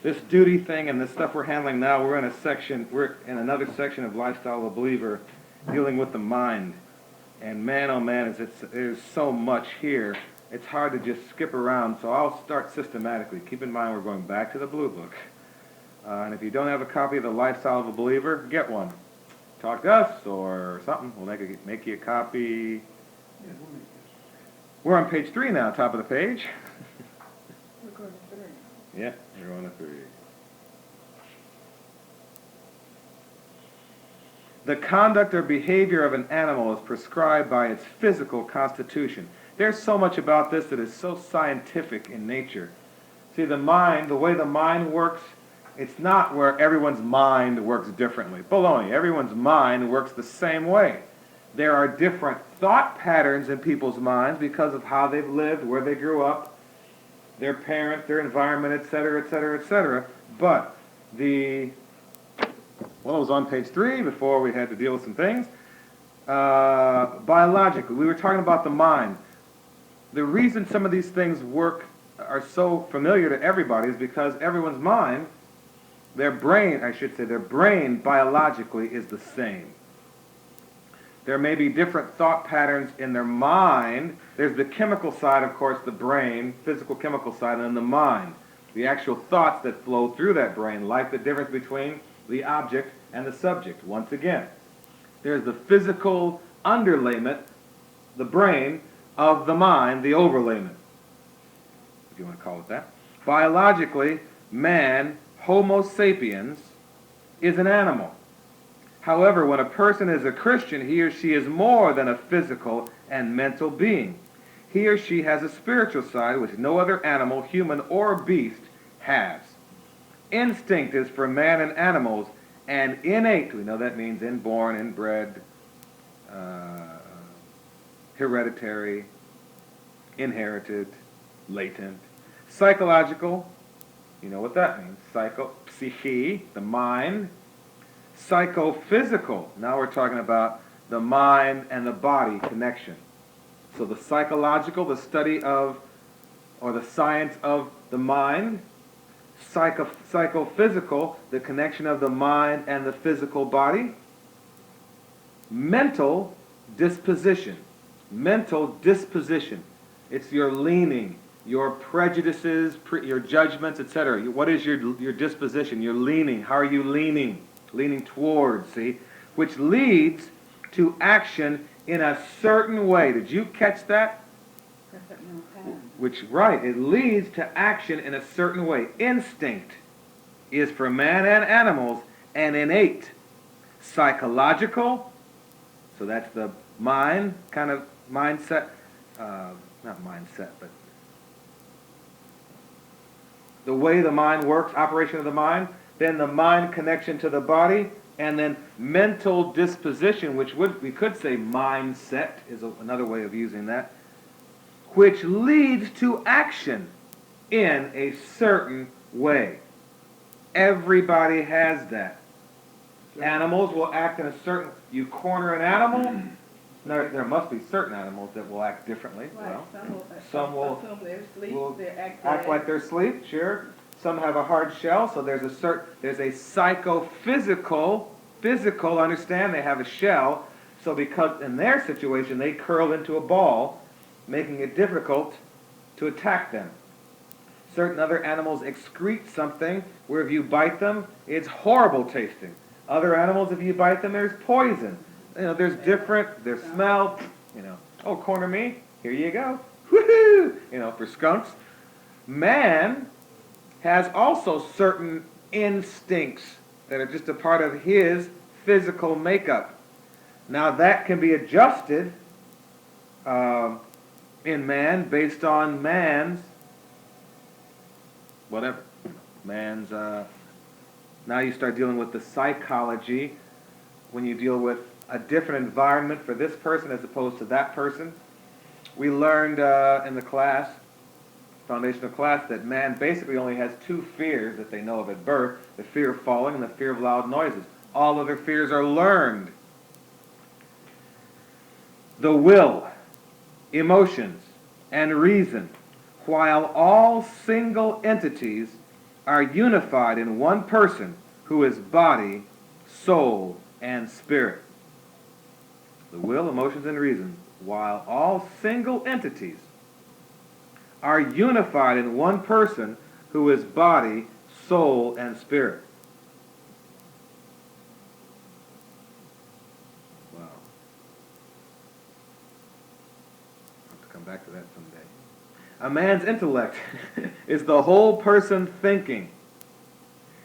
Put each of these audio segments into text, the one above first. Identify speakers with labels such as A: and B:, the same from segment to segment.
A: this duty thing and this stuff we're handling now, we're in another section of Lifestyle of a Believer dealing with the mind. And man, oh man, there's so much here. It's hard to just skip around, so I'll start systematically. Keep in mind we're going back to the Blue Book. And if you don't have a copy of the Lifestyle of a Believer, get one. Talk to us or something. We'll make you a copy. We're on page 3 now, top of the page.
B: We're going to 3.
A: Yeah, we're on to 3. The conduct or behavior of an animal is prescribed by its physical constitution. There's so much about this that is so scientific in nature. See, the way the mind works, it's not where everyone's mind works differently. Baloney. Everyone's mind works the same way. There are different thought patterns in people's minds because of how they've lived, where they grew up, their parents, their environment, etc., etc., etc. But it was on page 3 before we had to deal with some things. Biologically, we were talking about the mind. The reason some of these things are so familiar to everybody is because everyone's mind, their brain biologically is the same. There may be different thought patterns in their mind. There's the chemical side, of course, the brain, physical chemical side, and then the mind. The actual thoughts that flow through that brain, like the difference between the object and the subject. Once again, there's the physical underlayment, the brain, of the mind, the overlayment, if you want to call it that. Biologically, man, Homo sapiens, is an animal. However, when a person is a Christian, he or she is more than a physical and mental being. He or she has a spiritual side which no other animal, human or beast, has. Instinct is for man and animals, and innate, we know that means inborn, inbred, hereditary, inherited, latent. Psychological, you know what that means. Psyche, the mind. Psychophysical, now we're talking about the mind and the body connection. So the psychological, the study of, or the science of the mind. Psychophysical, the connection of the mind and the physical body. Mental disposition. Mental disposition. It's your leaning, your prejudices, your judgments, etc. What is your disposition? Your leaning. How are you leaning? Leaning towards, see? Which leads to action in a certain way. Did you catch that? It leads to action in a certain way. Instinct is for man and animals and innate. Psychological, so that's the mind, kind of mindset, not mindset, but the way the mind works, operation of the mind, then the mind connection to the body, and then mental disposition, which we could say mindset is another way of using that, which leads to action in a certain way. Everybody has that. Animals will act in a certain... You corner an animal, there must be certain animals that will act differently.
B: Right.
A: Well,
B: Some will
A: act like they're asleep, sure. Some have a hard shell, so there's a psychophysical, understand, they have a shell, so because in their situation they curl into a ball, making it difficult to attack them. Certain other animals excrete something where if you bite them, it's horrible tasting. Other animals, if you bite them, there's poison. There's smell, oh, corner me, here you go. Woohoo! For skunks. Man has also certain instincts that are just a part of his physical makeup. Now that can be adjusted in man based on man's whatever. Now you start dealing with the psychology when you deal with a different environment for this person as opposed to that person. We learned in the class, foundational class, that man basically only has 2 fears that they know of at birth, the fear of falling and the fear of loud noises. All other fears are learned. The will, emotions, and reason, while all single entities, are unified in one person who is body, soul, and spirit. The will, emotions, and reason, while all single entities, are unified in one person who is body, soul, and spirit. Wow. I'll have to come back to that someday. A man's intellect is the whole person thinking.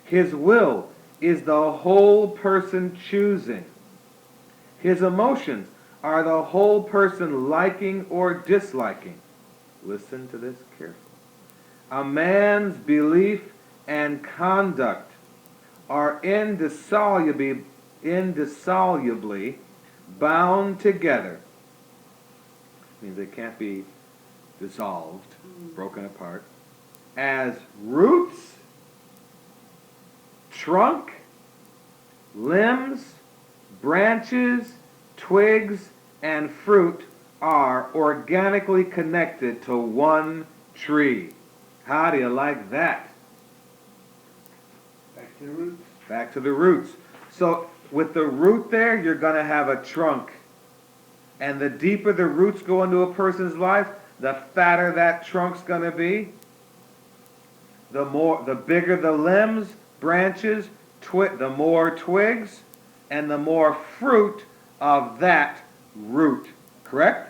A: His will is the whole person choosing. His emotions are the whole person liking or disliking. Listen to this carefully. A man's belief and conduct are indissolubly bound together. Means they can't be dissolved, broken apart, as roots, trunk, limbs, branches, twigs, and fruit are organically connected to one tree. How do you like that?
B: Back to the roots.
A: Back to the roots. So with the root there, you're going to have a trunk. And the deeper the roots go into a person's life, the fatter that trunk's going to be. The bigger the limbs, branches, the more twigs, and the more fruit of that root. Correct?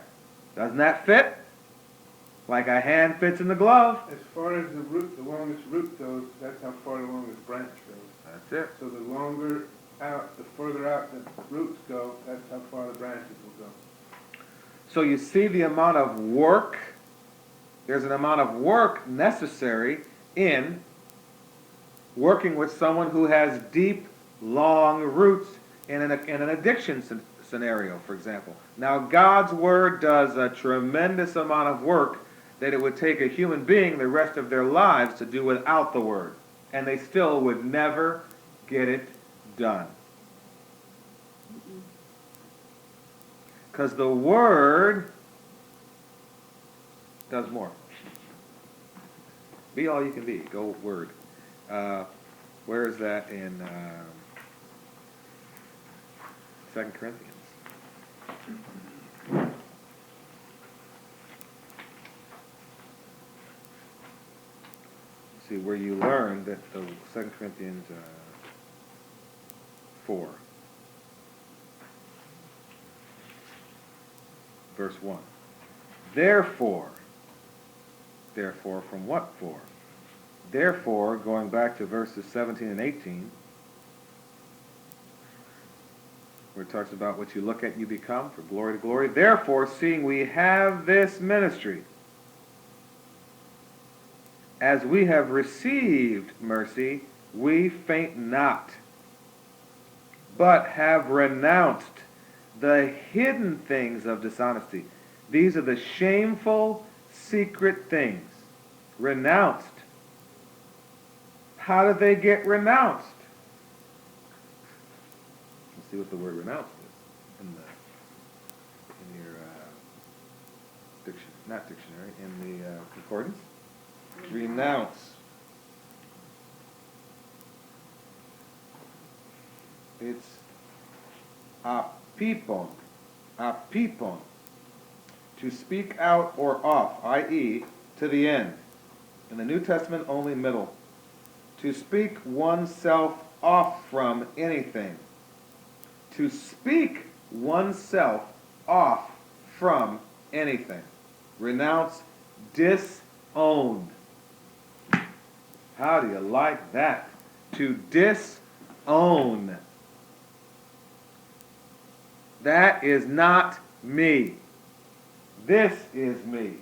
A: Doesn't that fit? Like a hand fits in the glove.
B: As far as the root, the longest root goes, that's how far the longest branch goes.
A: That's it.
B: So the longer out, the further out the roots go, that's how far the branches will go.
A: So you see the amount of work. There's an amount of work necessary in working with someone who has deep, long roots in an addiction scenario, for example. Now, God's Word does a tremendous amount of work that it would take a human being the rest of their lives to do without the Word. And they still would never get it done. Because the Word does more. Be all you can be. Go Word. Where is that in 2 Corinthians? See, where you learn that the 2 Corinthians 4, verse 1. Therefore, from what for? Therefore, going back to verses 17 and 18, where it talks about what you look at and you become, from glory to glory. Therefore, seeing we have this ministry, as we have received mercy, we faint not, but have renounced the hidden things of dishonesty. These are the shameful, secret things. Renounced. How did they get renounced? Let's see what the word renounced is in your dictionary, in the concordance. Renounce. It's apipon. Apipon. To speak out or off, i.e., to the end. In the New Testament, only middle. To speak oneself off from anything. To speak oneself off from anything. Renounce, disown. How do you like that? To disown. That is not me. This is me.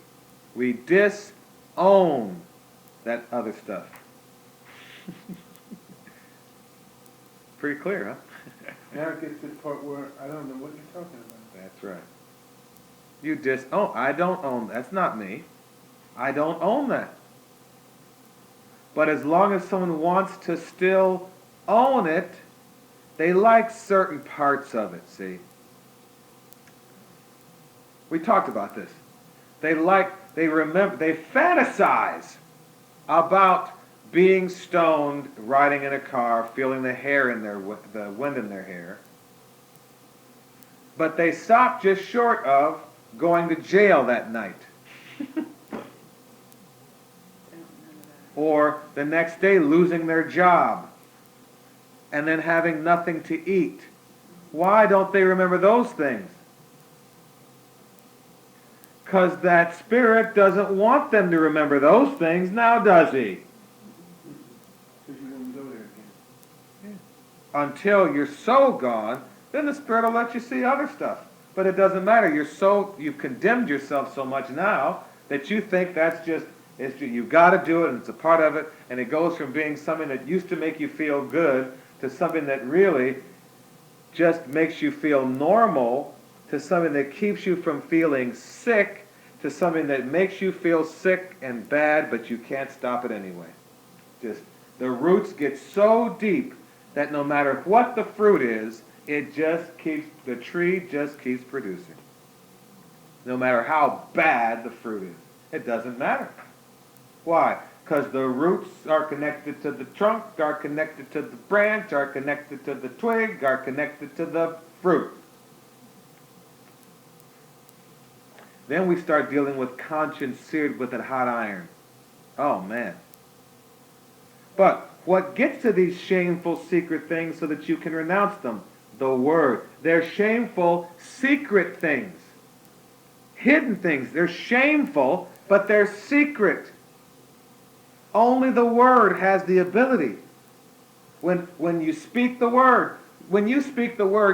A: We disown that other stuff. Pretty clear, huh?
B: Now it gets to the part where I don't know what you're talking about.
A: That's right. You disown. I don't own. That's not me. I don't own that. But as long as someone wants to still own it, they like certain parts of it, see? We talked about this. They remember, they fantasize about being stoned, riding in a car, feeling the wind in their hair. But they stopped just short of going to jail that night. Or the next day losing their job and then having nothing to eat. Why don't they remember those things? Because that spirit doesn't want them to remember those things now, does he?
B: Because you wouldn't go there again.
A: Until you're so gone, then the spirit will let you see other stuff. But it doesn't matter. You've condemned yourself so much now that you think you've got to do it and it's a part of it, and it goes from being something that used to make you feel good to something that really just makes you feel normal, to something that keeps you from feeling sick, to something that makes you feel sick and bad, but you can't stop it anyway. Just the roots get so deep that no matter what the fruit is, the tree just keeps producing. No matter how bad the fruit is. It doesn't matter. Why? Because the roots are connected to the trunk, are connected to the branch, are connected to the twig, are connected to the fruit. Then we start dealing with conscience seared with a hot iron. Oh, man. But what gets to these shameful secret things so that you can renounce them? The Word. They're shameful secret things. Hidden things. They're shameful, but they're secret. Only the Word has the ability. When you speak the Word,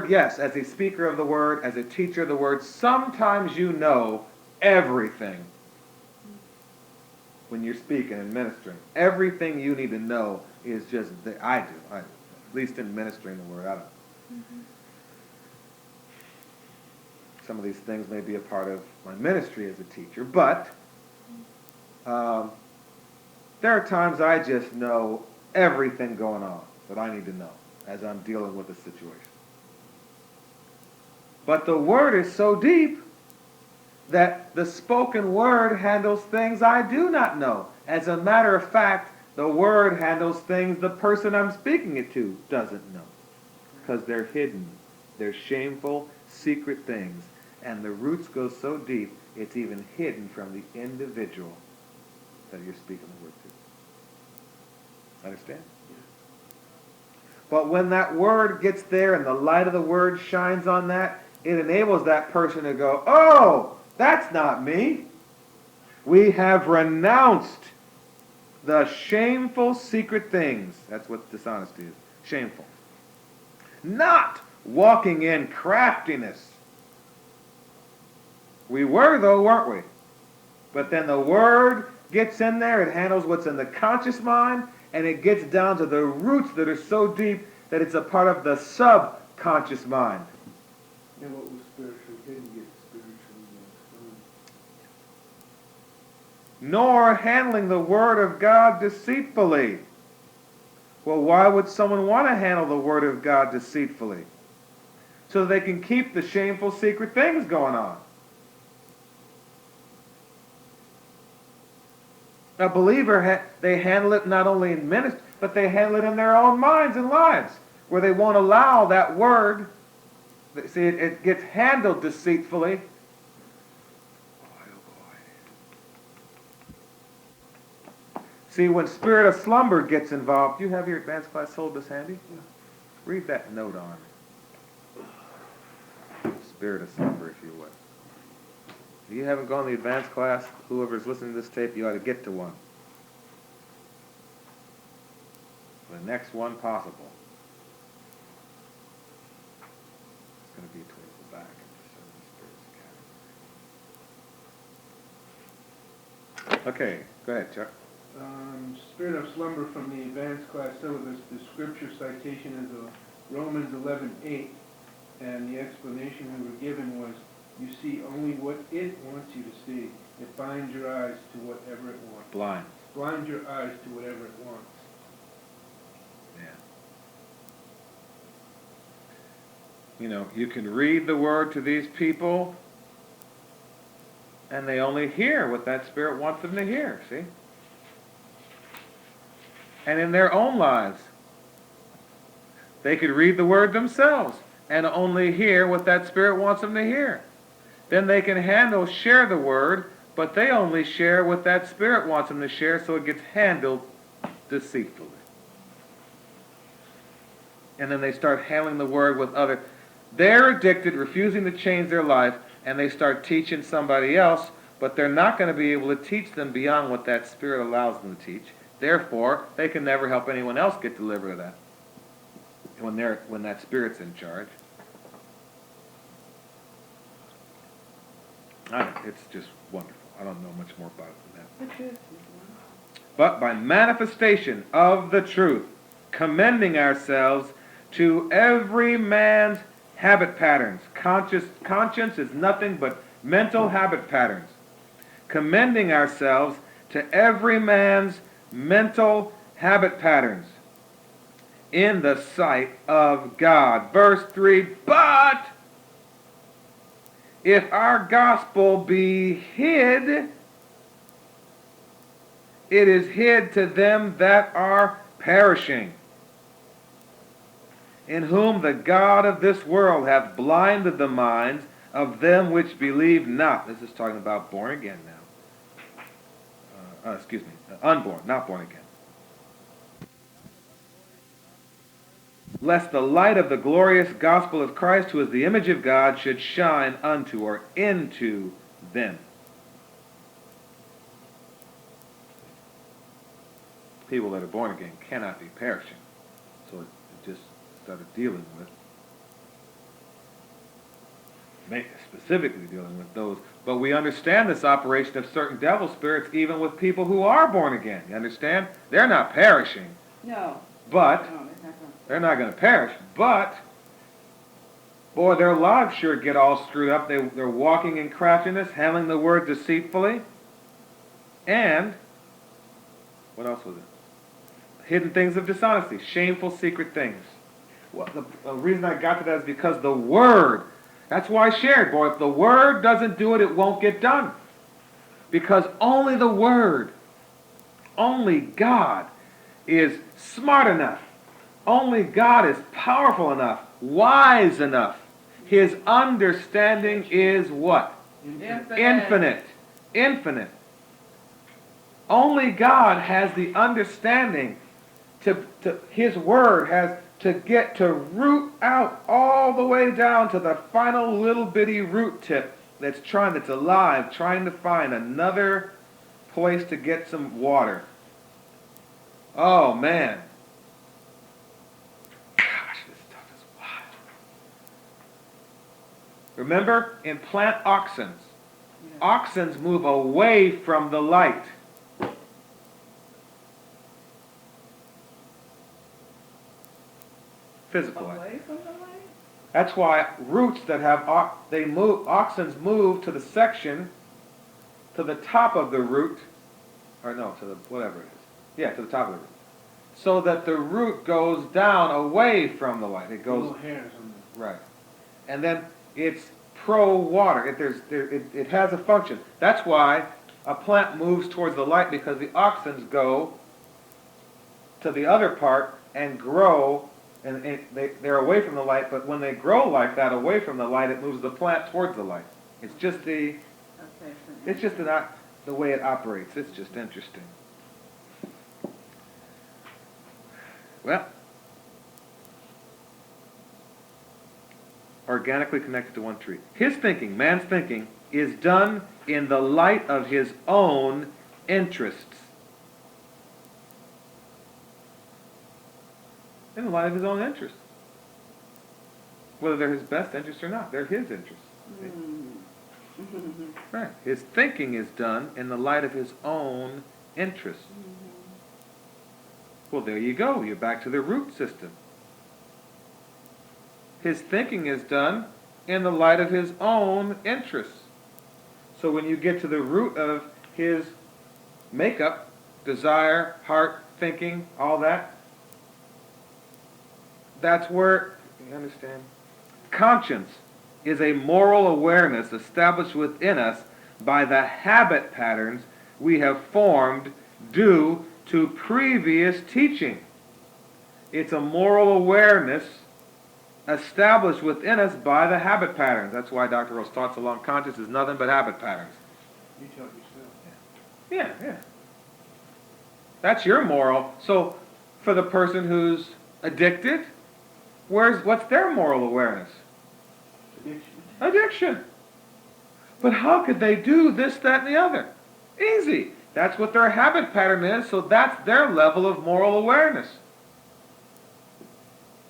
A: yes, as a speaker of the Word, as a teacher of the Word, sometimes you know everything. When you're speaking and ministering, everything you need to know is just I do. At least in ministering the Word, I don't. Some of these things may be a part of my ministry as a teacher, but there are times I just know everything going on that I need to know as I'm dealing with a situation. But the Word is so deep that the spoken Word handles things I do not know. As a matter of fact, the Word handles things the person I'm speaking it to doesn't know. Because they're hidden. They're shameful, secret things. And the roots go so deep, it's even hidden from the individual that you're speaking the Word to. Understand?
B: Yeah.
A: But when that Word gets there and the light of the Word shines on that, it enables that person to go, oh, that's not me. We have renounced the shameful secret things. That's what dishonesty is. Shameful. Not walking in craftiness. We were, though, weren't we? But then the Word gets in there, it handles what's in the conscious mind, and it gets down to the roots that are so deep that it's a part of the subconscious mind.
B: And what was spiritually hidden gets spiritually exposed.
A: Nor handling the Word of God deceitfully. Well, why would someone want to handle the Word of God deceitfully? So they can keep the shameful secret things going on. A believer, they handle it not only in ministry, but they handle it in their own minds and lives, where they won't allow that Word. See, it gets handled deceitfully. See, when spirit of slumber gets involved, do you have your advanced class syllabus handy?
B: Yeah.
A: Read that note on spirit of slumber, if you would. If you haven't gone to the advanced class, whoever's listening to this tape, you ought to get to one. The next one possible. It's going to be towards the back of the Spirits Academy. Okay, go ahead, Chuck.
B: Spirit of slumber from the advanced class syllabus. The scripture citation is Romans 11:8, and the explanation we were given was, you see only what it wants you to see. It binds your eyes to whatever it wants. Blind your eyes to whatever it wants.
A: Yeah. You know, you can read the Word to these people, and they only hear what that Spirit wants them to hear, see? and in their own lives. They could read the Word themselves and only hear what that Spirit wants them to hear. Then they can share the Word, but they only share what that Spirit wants them to share, so it gets handled deceitfully. And then they start handling the Word with others. They're addicted, refusing to change their life, and they start teaching somebody else, but they're not going to be able to teach them beyond what that Spirit allows them to teach. Therefore, they can never help anyone else get delivered of that when that Spirit's in charge. It's just wonderful. I don't know much more about it than that. But by manifestation of the truth, commending ourselves to every man's habit patterns. Conscience is nothing but mental habit patterns. Commending ourselves to every man's mental habit patterns in the sight of God. Verse 3, but if our gospel be hid, it is hid to them that are perishing, in whom the God of this world hath blinded the minds of them which believe not. This is talking about born again now. Unborn, not born again. Lest the light of the glorious gospel of Christ, who is the image of God, should shine unto or into them. People that are born again cannot be perishing. So it just started dealing with, specifically dealing with those. But we understand this operation of certain devil spirits even with people who are born again. You understand? They're not perishing.
C: No.
A: But
C: No,
A: they're not going to perish. But, boy, their lives sure get all screwed up. They're walking in craftiness, handling the word deceitfully. And, what else was it? Hidden things of dishonesty, shameful secret things. Well, the reason I got to that is because the Word, that's why I shared, boy, if the Word doesn't do it, it won't get done. Because only the Word, only God is smart enough. Only God is powerful enough, wise enough. His understanding is what? Infinite. Infinite. Only God has the understanding His Word has to get to root out all the way down to the final little bitty root tip that's alive, trying to find another place to get some water. Oh, man. Gosh, this stuff is wild. Remember, in plant auxins, auxins move away from the light. Physical light.
C: Away from the light?
A: That's why roots that have auxins move to the section, to the top of the root, or no, to the whatever it is. Yeah, to the top of the root, so that the root goes down away from the light. It goes
B: Little hairs on the...
A: right, and then it's pro-water. It has a function. That's why a plant moves towards the light, because the auxins go to the other part and grow. And they're away from the light, but when they grow like that away from the light, it moves the plant towards the light. It's just the way it operates. It's just interesting. Well, organically connected to one tree. His thinking, man's thinking, is done in the light of his own interests. In the light of his own interests. Whether they're his best interests or not, they're his interests. Right. His thinking is done in the light of his own interests. Well, there you go. You're back to the root system. His thinking is done in the light of his own interests. So when you get to the root of his makeup, desire, heart, thinking, all that, that's where, you understand? Conscience is a moral awareness established within us by the habit patterns we have formed due to previous teaching. It's a moral awareness established within us by the habit patterns. That's why Dr. Rose thoughts along conscious is nothing but habit patterns.
B: You taught yourself.
A: Yeah. That's your moral. So for the person who's addicted, what's their moral awareness? Addiction. But how could they do this, that, and the other? Easy. That's what their habit pattern is, so that's their level of moral awareness.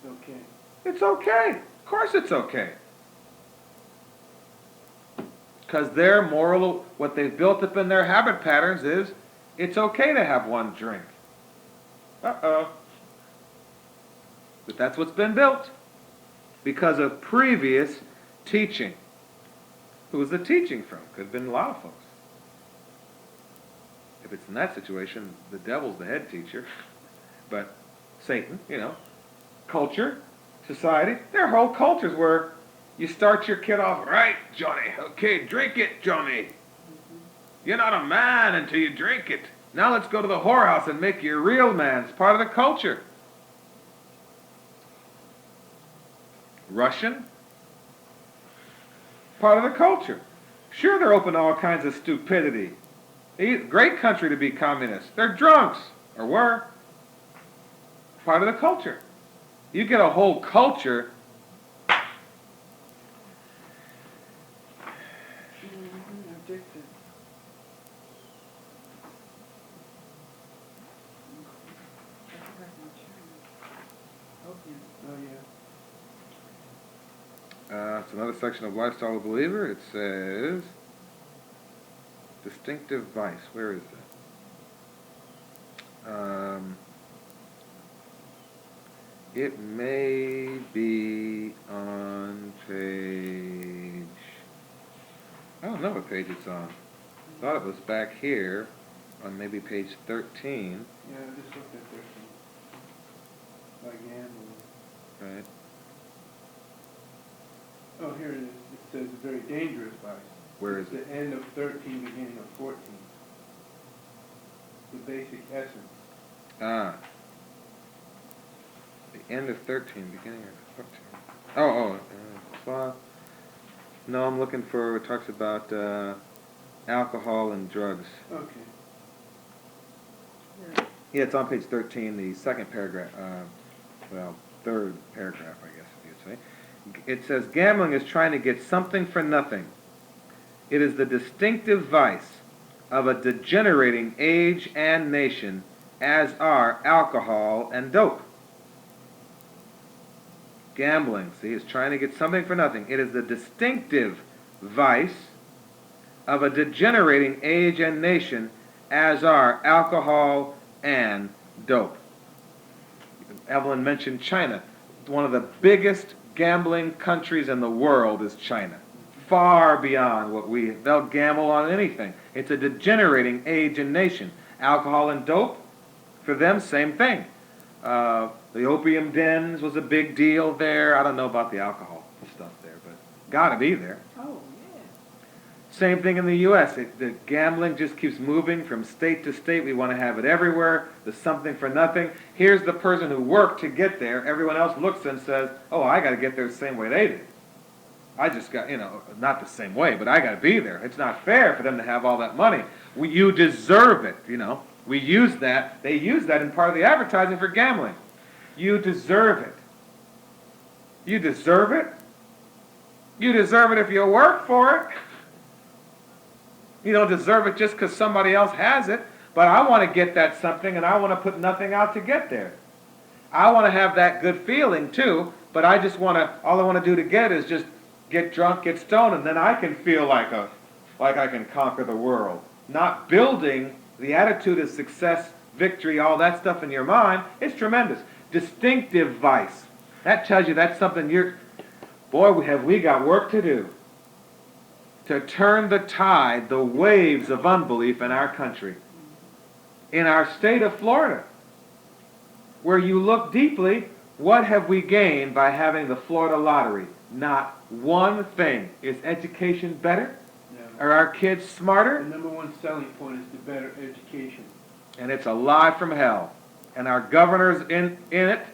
B: Okay.
A: It's okay. Of course it's okay. Because their moral, what they've built up in their habit patterns is, it's okay to have one drink. Uh-oh. But that's what's been built. Because of previous teaching. Who was the teaching from? Could have been a lot of folks. If it's in that situation, the devil's the head teacher. But Satan, culture, society, there are whole cultures where you start your kid off, right, Johnny, okay, drink it, Johnny. You're not a man until you drink it. Now let's go to the whorehouse and make you a real man. It's part of the culture. Russian, part of the culture. Sure, they're open to all kinds of stupidity. Great country to be communist. They're drunks, or were. Part of the culture. You get a whole culture.
B: Addicted. Oh, yeah.
A: It's another section of Lifestyle of the Believer. It says, distinctive vice. Where is that? It may be on page... I don't know what page it's on. I thought it was back here on maybe page 13.
B: Yeah, I just looked at 13. By gambling.
A: Right.
B: Oh, here it is. It says a very dangerous vice.
A: Where is
B: it's
A: it?
B: the end of 13, beginning of 14. The basic essence.
A: Ah. The end of 13, beginning of 14. No, I'm looking for, it talks about alcohol and drugs.
B: Okay.
A: Yeah, it's on page 13, the second paragraph, third paragraph, I guess you'd say. It says, gambling is trying to get something for nothing. It is the distinctive vice of a degenerating age and nation, as are alcohol and dope. Gambling, see, is trying to get something for nothing. It is the distinctive vice of a degenerating age and nation, as are alcohol and dope. Evelyn mentioned China. One of the biggest gambling countries in the world is China. Far beyond they'll gamble on anything. It's a degenerating age and nation. Alcohol and dope, for them, same thing. The opium dens was a big deal there. I don't know about the alcohol stuff there, but gotta be there.
B: Oh, yeah.
A: Same thing in the U.S. The gambling just keeps moving from state to state. We want to have it everywhere. There's something for nothing. Here's the person who worked to get there. Everyone else looks and says, oh, I got to get there the same way they did. I just got, not the same way, but I got to be there. It's not fair for them to have all that money. You deserve it, We use that. They use that in part of the advertising for gambling. You deserve it. You deserve it? You deserve it if you work for it. You don't deserve it just because somebody else has it. But I want to get that something, and I want to put nothing out to get there. I want to have that good feeling too, but all I want to do to get it is just get drunk, get stoned, and then I can feel like I can conquer the world. Not building the attitude of success, victory, all that stuff in your mind. It's tremendous. Distinctive vice. That tells you that's something have we got work to do to turn the tide, the waves of unbelief in our country. In our state of Florida, where you look deeply, what have we gained by having the Florida lottery? Not one thing. Is education better?
B: No.
A: Are our kids smarter?
B: The number one selling point is the better education.
A: And it's a lie from hell. And our governor's in it.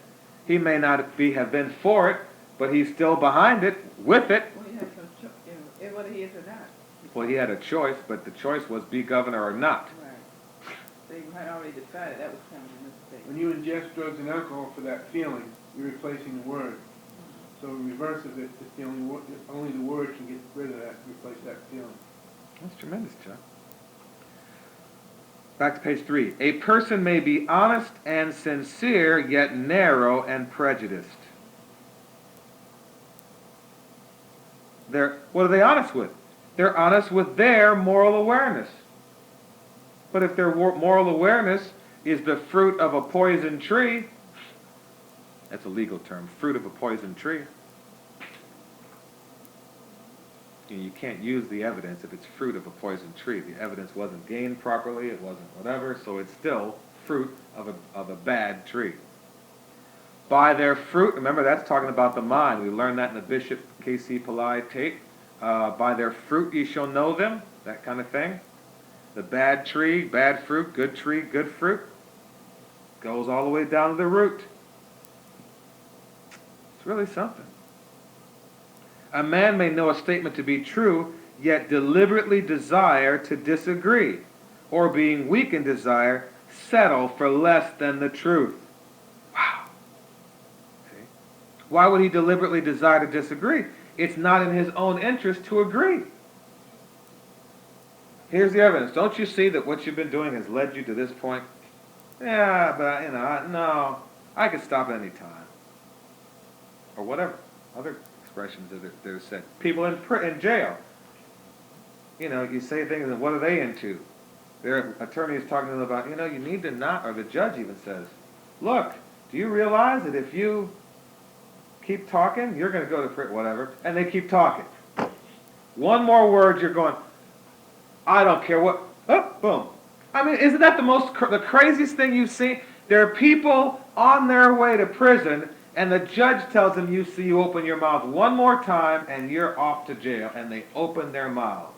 A: He may not have been for it, but he's still behind it, with it.
C: Well, he has no choice, whether he is or not.
A: Well, he had a choice, but the choice was be governor or not.
C: Right. They had already decided that was coming in this state.
B: When you ingest drugs and alcohol for that feeling, you're replacing the word. So in reverse of it, it's only the word can get rid of that, replace that feeling.
A: That's tremendous, Chuck. Back to page 3. A person may be honest and sincere, yet narrow and prejudiced. What are they honest with? They're honest with their moral awareness. But if their moral awareness is the fruit of a poison tree, that's a legal term, fruit of a poison tree. You can't use the evidence if it's fruit of a poison tree. The evidence wasn't gained properly, it wasn't whatever, so it's still fruit of a bad tree. By their fruit, remember that's talking about the mind. We learned that in the Bishop K.C. Pillai tape. By their fruit ye shall know them, that kind of thing. The bad tree, bad fruit, good tree, good fruit. Goes all the way down to the root. It's really something. A man may know a statement to be true, yet deliberately desire to disagree, or being weak in desire, settle for less than the truth. Wow. See? Why would he deliberately desire to disagree? It's not in his own interest to agree. Here's the evidence. Don't you see that what you've been doing has led you to this point? Yeah, but, no, I could stop at any time. Or whatever. Other expressions that are said. People in jail. You say things, and what are they into? Their attorney is talking to them about, you need to not, or the judge even says, look, do you realize that if you keep talking, you're going to go to prison, whatever, and they keep talking. One more word, you're going, I don't care what, oh, boom. I mean, isn't that the craziest thing you've seen? There are people on their way to prison, and the judge tells them, you open your mouth one more time, and you're off to jail, and they open their mouths.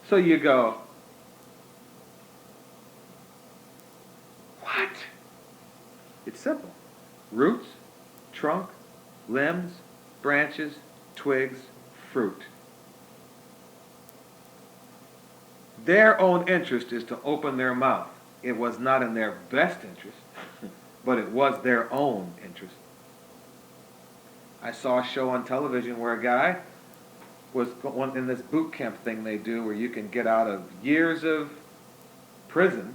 A: So you go, what? It's simple. Roots, trunk, limbs, branches, twigs, fruit. Their own interest is to open their mouth. It was not in their best interest, but it was their own interest. I saw a show on television where a guy was in this boot camp thing they do where you can get out of years of prison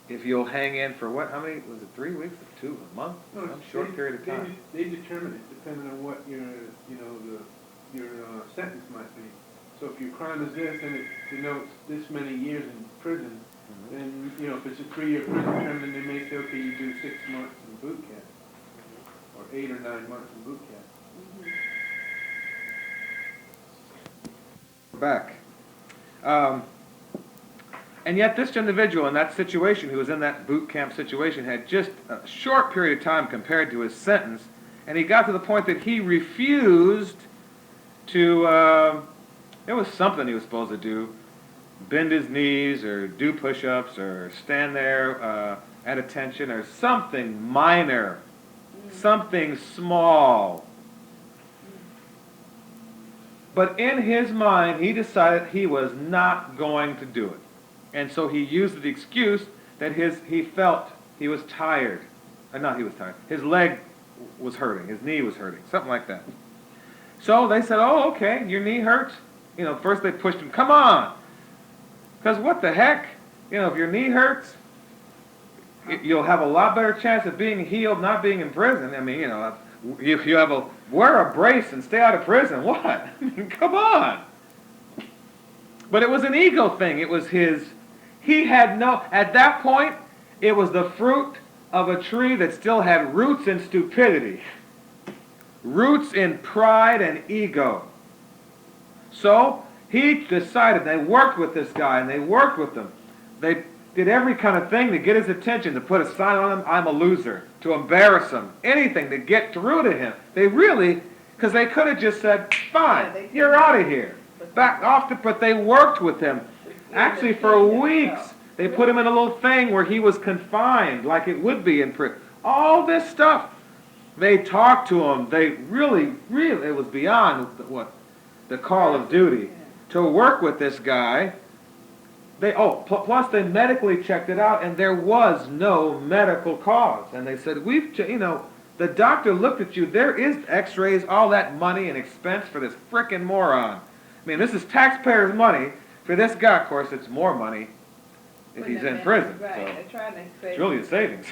A: if you'll hang in for how many, was it 3 weeks, 2, a month, some short period of time?
B: They determine it depending on what your sentence might be. So if your crime is this and it denotes this many years in prison, then, if it's a 3-year prison term, then they may say, okay, you do 6 months in boot camp, or 8 or 9 months in boot camp.
A: Back. And yet this individual in that situation, who was in that boot camp situation, had just a short period of time compared to his sentence, and he got to the point that he refused to, there was something he was supposed to do, bend his knees or do push-ups or stand there at attention or something minor, something small. But in his mind, he decided he was not going to do it. And so he used the excuse that he felt he was tired. Not he was tired. His leg was hurting. His knee was hurting. Something like that. So they said, oh, okay, your knee hurts? First they pushed him, come on. Because what the heck? If your knee hurts, you'll have a lot better chance of being healed, not being in prison. I mean, if you wear a brace and stay out of prison, what? I mean, come on. But it was an ego thing. It was at that point, it was the fruit of a tree that still had roots in stupidity. Roots in pride and ego. So, he decided, they worked with this guy, and they worked with him. They did every kind of thing to get his attention, to put a sign on him, I'm a loser, to embarrass him, anything to get through to him. They really, because they could have just said, fine, you're out of here. Back off but they worked with him. Actually, for weeks, they put him in a little thing where he was confined, like it would be in prison. All this stuff. They talked to him. They really, it was beyond what the call of duty to work with this guy. Plus they medically checked it out, and there was no medical cause. And they said, the doctor looked at you. There is X-rays, all that money and expense for this frickin' moron. I mean, this is taxpayers' money. For this guy, of course, it's more money if he's in prison.
C: Right.
A: So it's really a savings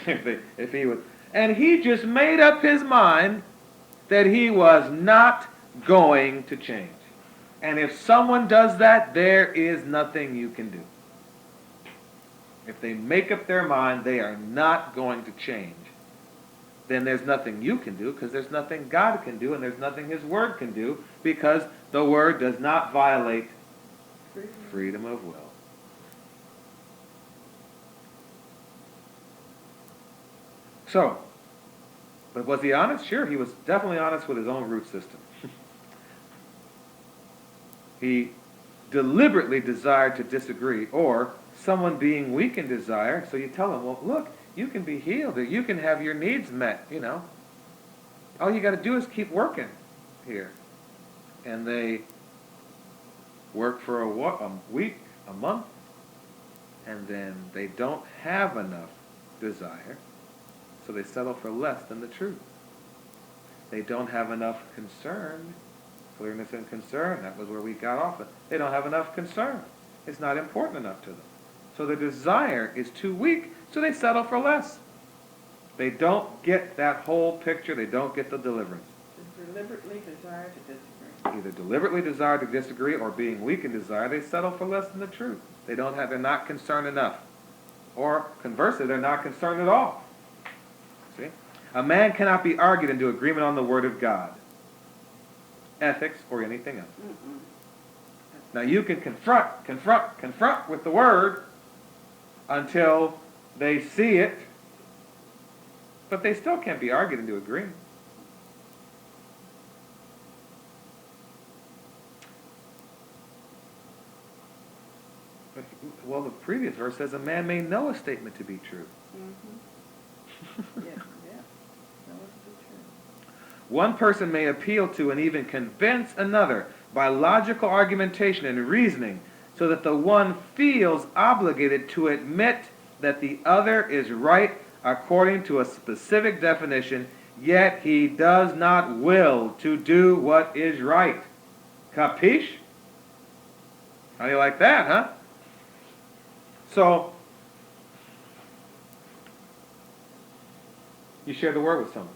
A: if he would. And he just made up his mind that he was not going to change. And if someone does that, there is nothing you can do. If they make up their mind they are not going to change, then there's nothing you can do, because there's nothing God can do, and there's nothing His Word can do, because the Word does not violate freedom of will. So, but was he honest? Sure, he was definitely honest with his own root system. He deliberately desired to disagree, or someone being weak in desire, so you tell him, well, look, you can be healed, or you can have your needs met, All you got to do is keep working here. And they work for a week, a month, and then they don't have enough desire, so they settle for less than the truth. They don't have enough concern, clearness and concern, that was where we got off it. They don't have enough concern. It's not important enough to them. So the desire is too weak, so they settle for less. They don't get that whole picture. They don't get the deliverance.
C: Deliberately desire to disagree.
A: Either deliberately desire to disagree, or being weak in desire, they settle for less than the truth. They're not concerned enough. Or conversely, they're not concerned at all. See? A man cannot be argued into agreement on the Word of God, ethics, or anything else.
C: Mm-mm.
A: Now you can confront with the Word until they see it, but they still can't be argued into agreement. Well, the previous verse says a man may know a statement to be true.
C: Mm-hmm. Yeah. That was true.
A: One person may appeal to and even convince another by logical argumentation and reasoning, so that the one feels obligated to admit that the other is right according to a specific definition, yet he does not will to do what is right. Capiche? How do you like that, huh? So, you share the Word with someone.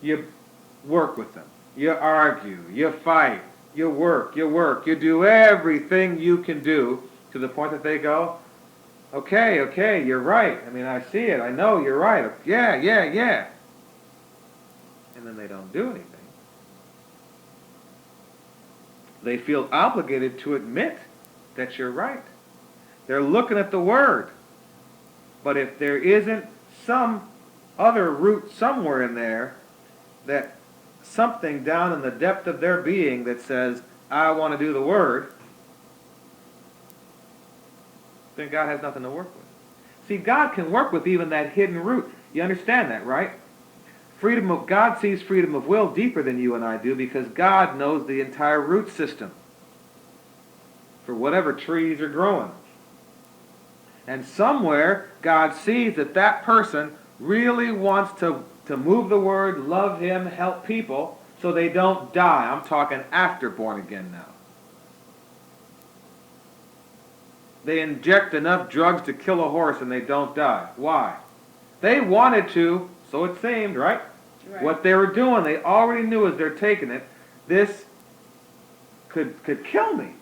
A: You work with them. You argue. You fight. You work. You do everything you can do to the point that they go, okay, you're right. I mean, I see it. I know you're right. Yeah. And then they don't do anything. They feel obligated to admit that you're right. They're looking at the Word. But if there isn't some other root somewhere in there, that something down in the depth of their being that says, I want to do the Word, then God has nothing to work with. See, God can work with even that hidden root. You understand that, right? God sees freedom of will deeper than you and I do, because God knows the entire root system for whatever trees are growing. And somewhere, God sees that person really wants to move the Word, love Him, help people, so they don't die. I'm talking after born again now. They inject enough drugs to kill a horse and they don't die. Why? They wanted to, so it seemed, right? What they were doing, they already knew as they're taking it, this could kill me.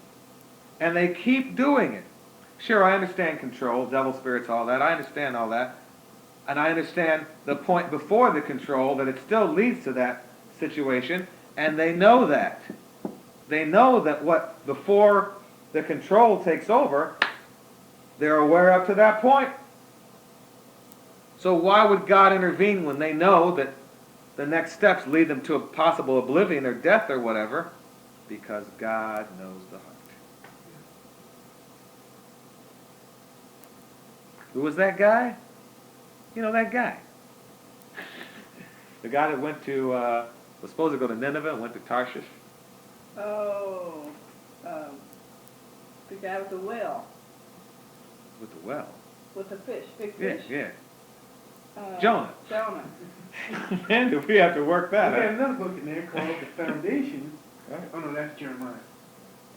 A: And they keep doing it. Sure, I understand control, devil spirits, all that. I understand all that. And I understand the point before the control, that it still leads to that situation. And they know that. They know that what before the control takes over, they're aware up to that point. So why would God intervene when they know that the next steps lead them to a possible oblivion or death or whatever? Because God knows the heart. Who was that guy? You know that guy. The guy that went to, was supposed to go to Nineveh and went to Tarshish.
C: Oh, the guy with the well,
A: With the well.
C: with the fish, big
A: Yeah,
C: fish.
A: yeah.
C: Jonah.
A: Man, do we have to work
B: We
A: that
B: got
A: out.
B: another book in there called The Foundation. Oh no, that's Jeremiah.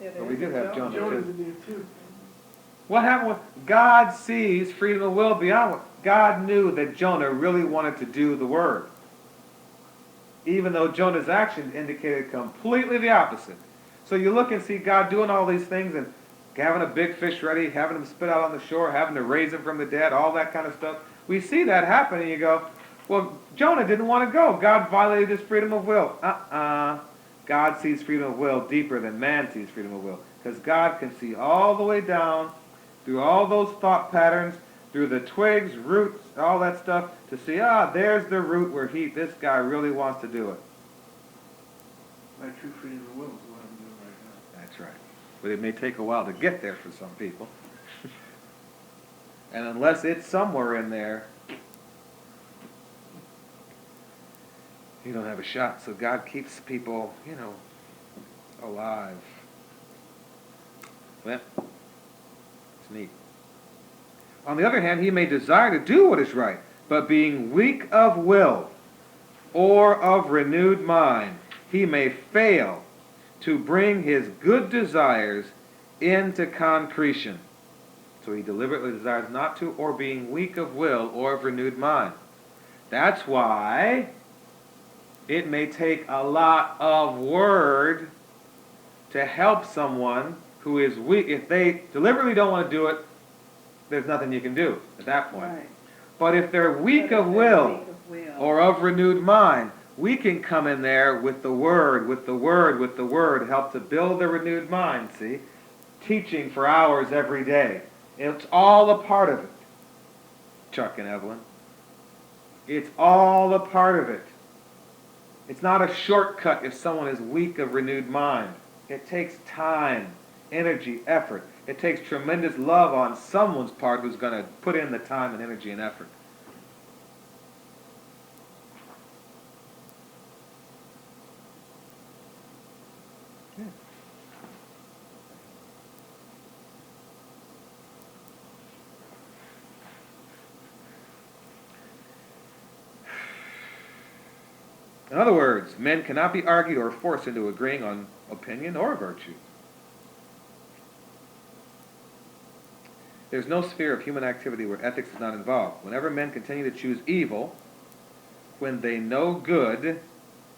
C: Yeah,
A: But we did have Jonah
B: Jonah's
A: too.
B: in there too.
A: What happened with God sees freedom of will beyond what God knew that Jonah really wanted to do the word. Even though Jonah's actions indicated completely the opposite. So you look and see God doing all these things and having a big fish ready, having him spit out on the shore, having to raise him from the dead, all that kind of stuff. We see that happen and you go, well, Jonah didn't want to go. God violated his freedom of will. God sees freedom of will deeper than man sees freedom of will. Because God can see all the way down through all those thought patterns, through the twigs, roots, all that stuff, to see, there's the root where this guy really wants to do it.
B: My true freedom of will is what I'm doing right now.
A: That's right. But it may take a while to get there for some people. And unless it's somewhere in there, you don't have a shot. So God keeps people, alive. Well, it's neat. On the other hand, he may desire to do what is right, but being weak of will or of renewed mind, he may fail to bring his good desires into concretion. So he deliberately desires not to, or being weak of will or of renewed mind. That's why it may take a lot of word to help someone who is weak. If they deliberately don't want to do it, there's nothing you can do at that point.
C: Right.
A: But if they're weak
C: But if
A: of
C: they're
A: will
C: weak of will.
A: or of renewed mind, we can come in there with the word, help to build the renewed mind, see? Teaching for hours every day. It's all a part of it, Chuck and Evelyn. It's all a part of it. It's not a shortcut if someone is weak of renewed mind. It takes time, energy, effort. It takes tremendous love on someone's part who's going to put in the time and energy and effort. Yeah. In other words, men cannot be argued or forced into agreeing on opinion or virtue. There's no sphere of human activity where ethics is not involved. Whenever men continue to choose evil, when they know good,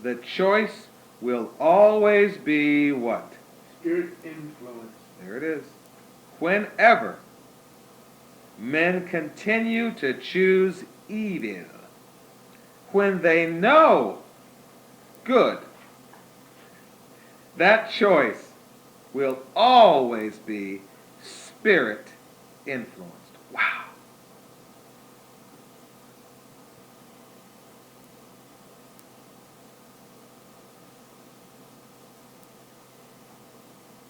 A: the choice will always be what?
B: Spirit influence.
A: There it is. Whenever men continue to choose evil, when they know good, that choice will always be spirit influenced. Wow.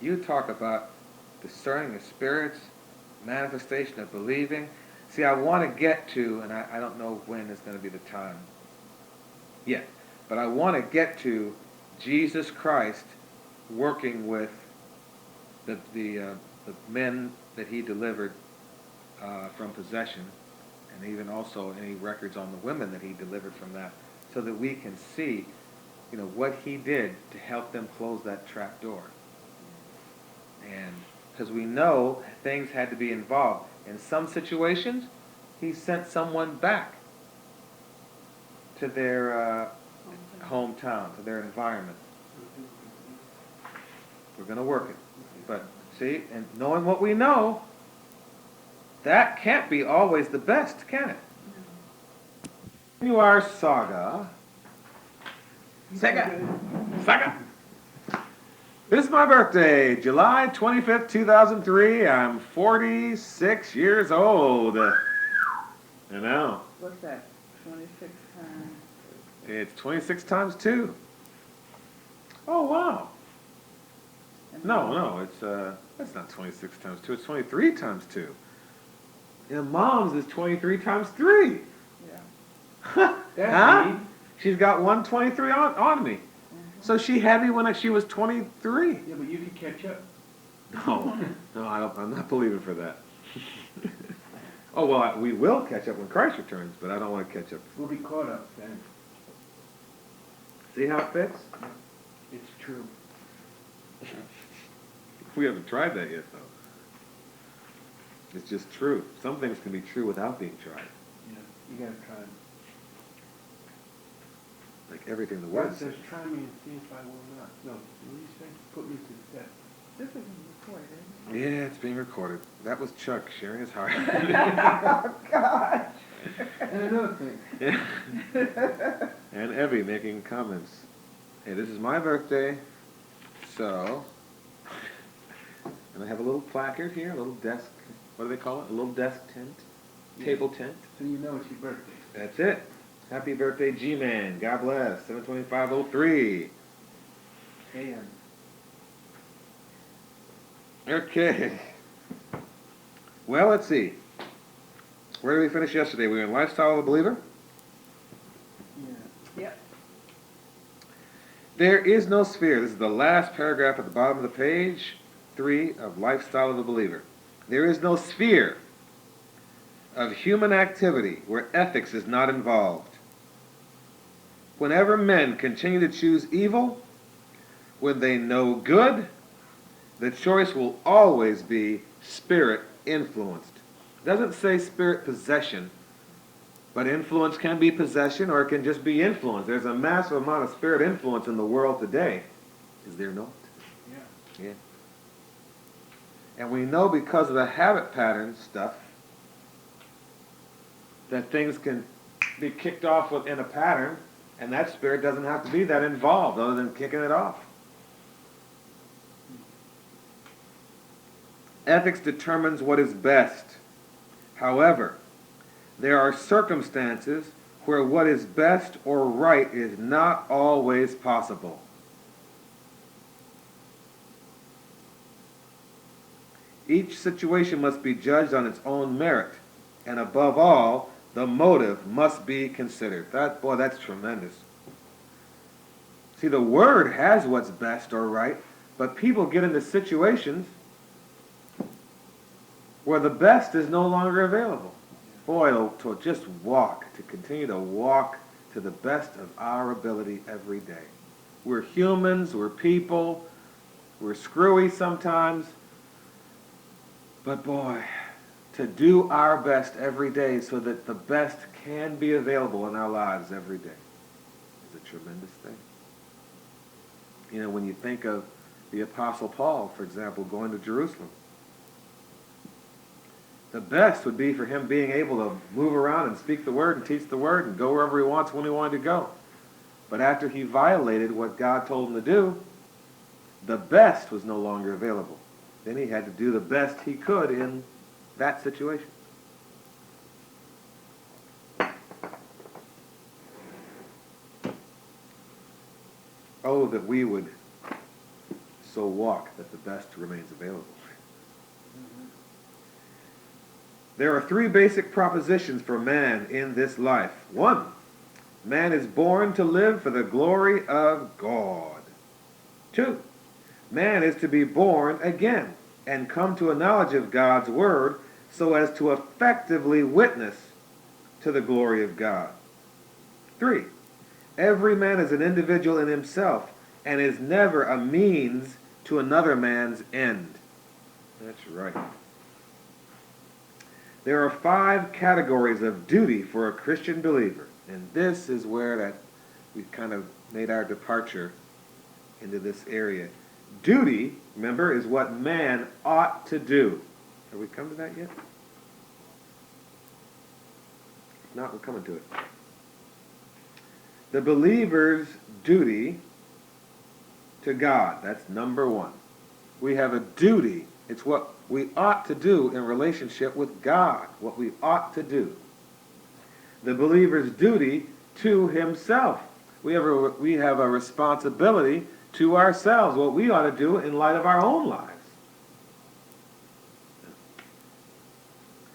A: You talk about discerning the spirits, manifestation of believing. See, I want to get to, and I don't know when is going to be the time yet, but I want to get to Jesus Christ working with the men that he delivered from possession, and even also any records on the women that he delivered from that, so that we can see, what he did to help them close that trap door. And because we know things had to be involved. In some situations, he sent someone back to their hometown, to their environment. We're going to work it. But see, and knowing what we know, that can't be always the best, can it? Continue our saga. Saga. This is my birthday, July 25th, 2003. I'm 46 years old. I know.
C: What's that? 26 times.
A: It's 26 times 2. Oh, wow. No, it's not 26 times 2. It's 23 times 2. And mom's is 23 times 3.
C: Yeah.
B: That's
A: Huh?
B: neat.
A: She's got 123 on me. So she had me when she was 23.
B: Yeah, but you could catch up.
A: No, I'm not believing for that. Oh, well, we will catch up when Christ returns, but I don't want to catch up.
B: We'll be caught up then.
A: See how it fits?
B: It's true.
A: We haven't tried that yet, though. It's just true. Some things can be true without being tried.
B: Yeah, you gotta try them.
A: Like everything the
B: God
A: Word
B: says,
A: says.
B: try me and see if I will not. No, what do you say? Put me to the test.
C: This is recorded, isn't it?
A: Yeah, it's being recorded. That was Chuck sharing his heart.
C: Oh, gosh.
B: And another thing.
A: Yeah. And Evie making comments. Hey, this is my birthday, so... And I have a little placard here, a little desk, what do they call it? A little desk tent, table tent.
B: So you know it's your birthday.
A: That's it. Happy birthday, G-Man. God bless. 72503.
B: AM.
A: Okay. Well, let's see. Where did we finish yesterday? We were in Lifestyle of a Believer.
B: Yeah.
C: Yep.
A: There is no sphere. This is the last paragraph at the bottom of the page 3 of Lifestyle of a Believer. There is no sphere of human activity where ethics is not involved. Whenever men continue to choose evil, when they know good, the choice will always be spirit influenced. It doesn't say spirit possession, but influence can be possession or it can just be influence. There's a massive amount of spirit influence in the world today. Is there not?
B: Yeah.
A: Yeah. And we know because of the habit pattern stuff that things can be kicked off within a pattern, and that spirit doesn't have to be that involved other than kicking it off. Ethics determines what is best. However, there are circumstances where what is best or right is not always possible. Each situation must be judged on its own merit, and above all, the motive must be considered. That's tremendous. See, the Word has what's best or right, but people get into situations where the best is no longer available. Boy, to just walk, to continue to walk to the best of our ability every day. We're humans, we're people, we're screwy sometimes, but boy, to do our best every day so that the best can be available in our lives every day is a tremendous thing. You know, when you think of the Apostle Paul, for example, going to Jerusalem, the best would be for him being able to move around and speak the word and teach the word and go wherever he wants when he wanted to go. But after he violated what God told him to do, the best was no longer available. Then he had to do the best he could in that situation. Oh, that we would so walk that the best remains available. There are 3 basic propositions for man in this life. 1, man is born to live for the glory of God. 2, man is to be born again and come to a knowledge of God's word so as to effectively witness to the glory of God. 3, every man is an individual in himself and is never a means to another man's end. That's right. There are 5 categories of duty for a Christian believer, and this is where we've kind of made our departure into this area. Duty, remember, is what man ought to do. Have we come to that yet? If not, we're coming to it. The believer's duty to God, that's number 1. We have a duty. It's what we ought to do in relationship with God, what we ought to do. The believer's duty to himself. We have a responsibility to ourselves, what we ought to do in light of our own lives.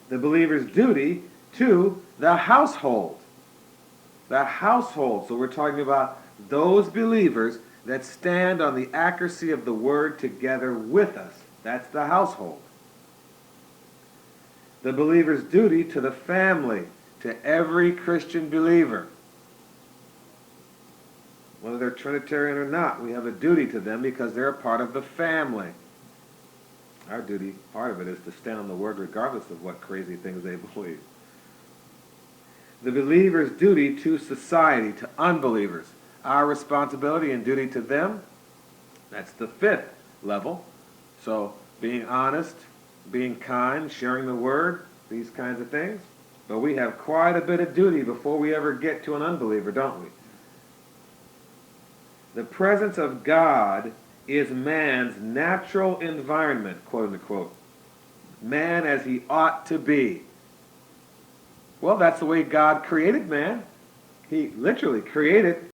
A: the believer's duty to the household. The household. So we're talking about those believers that stand on the accuracy of the word together with us. That's the household. The believer's duty to the family, to every Christian believer. Whether they're Trinitarian or not, we have a duty to them because they're a part of the family. Our duty, part of it, is to stand on the word regardless of what crazy things they believe. The believer's duty to society, to unbelievers. Our responsibility and duty to them, that's the 5th level. So being honest, being kind, sharing the word, these kinds of things. But we have quite a bit of duty before we ever get to an unbeliever, don't we? The presence of God is man's natural environment, quote unquote. Man as he ought to be. Well, that's the way God created man. He literally created